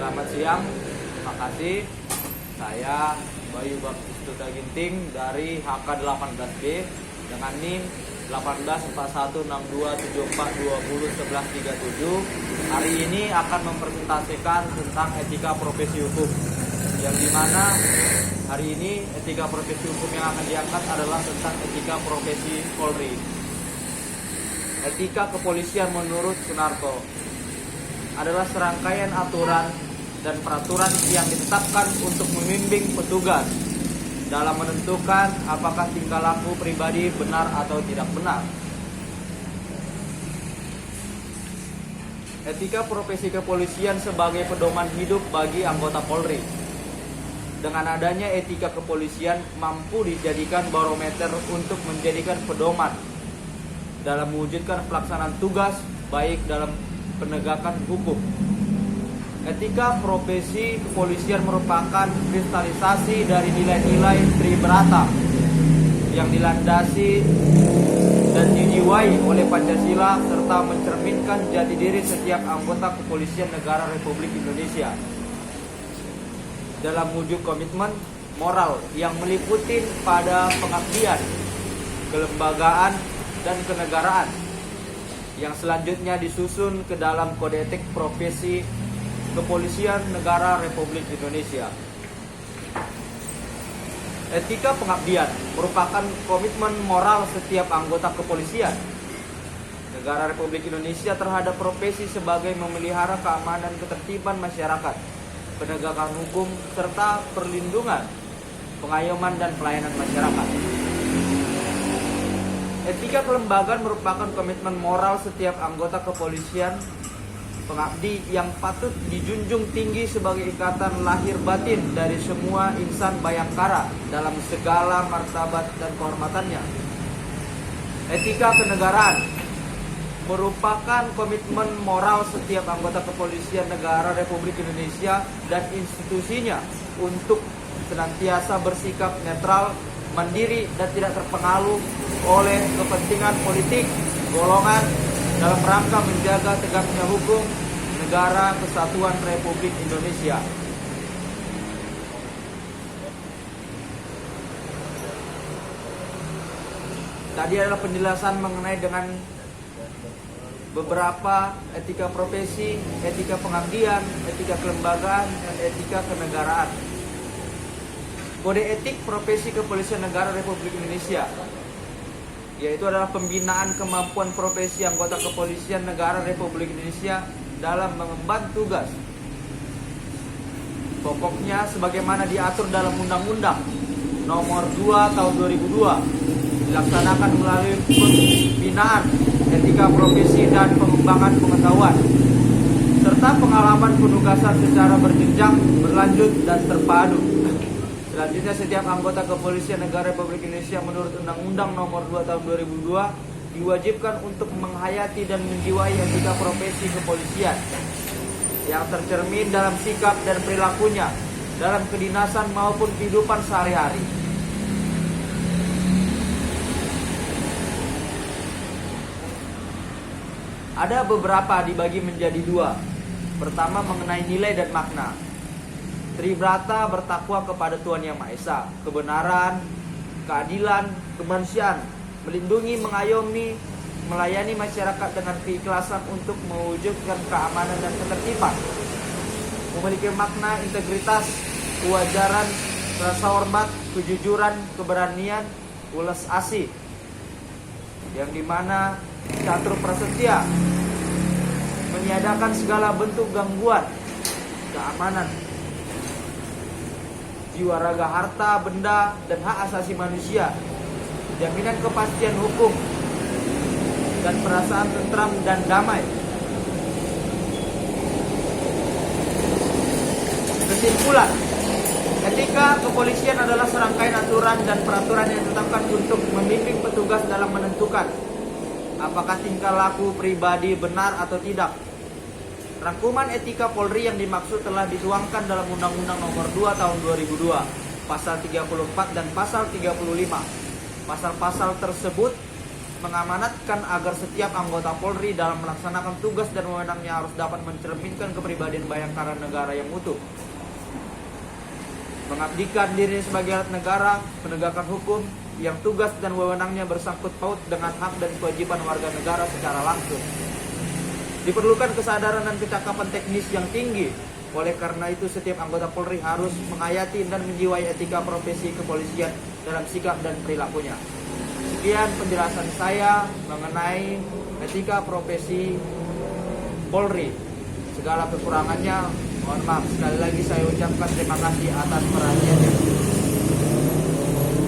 Selamat siang, terima kasih. Saya Bayu Baptistuta Ginting dari HK18B dengan NIM 18416274201137. Hari ini akan mempresentasikan tentang etika profesi hukum, yang dimana hari ini etika profesi hukum yang akan diangkat adalah tentang etika profesi Polri. Etika kepolisian menurut Sunarto adalah serangkaian aturan dan peraturan yang ditetapkan untuk membimbing petugas dalam menentukan apakah tingkah laku pribadi benar atau tidak benar. Etika profesi kepolisian sebagai pedoman hidup bagi anggota Polri. Dengan adanya etika kepolisian mampu dijadikan barometer untuk menjadikan pedoman dalam mewujudkan pelaksanaan tugas baik dalam penegakan hukum. Etika profesi kepolisian merupakan kristalisasi dari nilai-nilai Tribrata yang dilandasi dan dijiwai oleh Pancasila serta mencerminkan jati diri setiap anggota kepolisian negara Republik Indonesia dalam wujud komitmen moral yang meliputi pada pengabdian, kelembagaan, dan kenegaraan yang selanjutnya disusun ke dalam Kode Etik Profesi Kepolisian Negara Republik Indonesia. Etika pengabdian merupakan komitmen moral setiap anggota kepolisian Negara Republik Indonesia terhadap profesi sebagai memelihara keamanan ketertiban masyarakat, penegakan hukum, serta perlindungan, pengayoman, dan pelayanan masyarakat. Etika kelembagaan merupakan komitmen moral setiap anggota kepolisian pengabdi yang patut dijunjung tinggi sebagai ikatan lahir batin dari semua insan bayangkara dalam segala martabat dan kehormatannya. Etika kenegaraan merupakan komitmen moral setiap anggota kepolisian negara Republik Indonesia dan institusinya untuk senantiasa bersikap netral, mandiri, dan tidak terpengaruh oleh kepentingan politik, golongan dalam rangka menjaga tegaknya hukum negara kesatuan Republik Indonesia. Tadi adalah penjelasan mengenai dengan beberapa etika profesi, etika pengabdian, etika kelembagaan, dan etika kenegaraan. Kode Etik Profesi Kepolisian Negara Republik Indonesia, yaitu adalah pembinaan kemampuan profesi anggota kepolisian negara Republik Indonesia dalam mengemban tugas. Pokoknya sebagaimana diatur dalam Undang-Undang Nomor 2 Tahun 2002, dilaksanakan melalui pembinaan etika profesi dan pengembangan pengetahuan serta pengalaman penugasan secara berjenjang, berlanjut, dan terpadu. Selanjutnya, setiap anggota kepolisian negara Republik Indonesia menurut Undang-Undang Nomor 2 Tahun 2002 diwajibkan untuk menghayati dan menjiwai etika profesi kepolisian yang tercermin dalam sikap dan perilakunya dalam kedinasan maupun kehidupan sehari-hari. Ada beberapa dibagi menjadi dua. Pertama, mengenai nilai dan makna. Tribrata bertakwa kepada Tuhan Yang Maha Esa, kebenaran, keadilan, kemanusiaan, melindungi, mengayomi, melayani masyarakat dengan keikhlasan untuk mewujudkan keamanan dan ketertiban. Memiliki makna integritas, kewajaran, rasa hormat, kejujuran, keberanian, ulas asih, yang dimana catur prasetya, meniadakan segala bentuk gangguan keamanan, jiwa raga harta, benda, dan hak asasi manusia, jaminan kepastian hukum, dan perasaan tentram dan damai. Kesimpulan, etika kepolisian adalah serangkaian aturan dan peraturan yang ditetapkan untuk membimbing petugas dalam menentukan apakah tingkah laku pribadi benar atau tidak. Rangkuman etika Polri yang dimaksud telah dituangkan dalam Undang-Undang Nomor 2 Tahun 2002, Pasal 34 dan Pasal 35. Pasal-pasal tersebut mengamanatkan agar setiap anggota Polri dalam melaksanakan tugas dan wewenangnya harus dapat mencerminkan kepribadian bayangkara negara yang utuh, mengabdikan diri sebagai alat negara, menegakkan hukum yang tugas dan wewenangnya bersangkut paut dengan hak dan kewajiban warga negara secara langsung. Diperlukan kesadaran dan kecakapan teknis yang tinggi. Oleh karena itu, setiap anggota Polri harus menghayati dan menjiwai etika profesi kepolisian dalam sikap dan perilakunya. Sekian penjelasan saya mengenai etika profesi Polri. Segala kekurangannya, mohon maaf. Sekali lagi saya ucapkan terima kasih atas perhatiannya.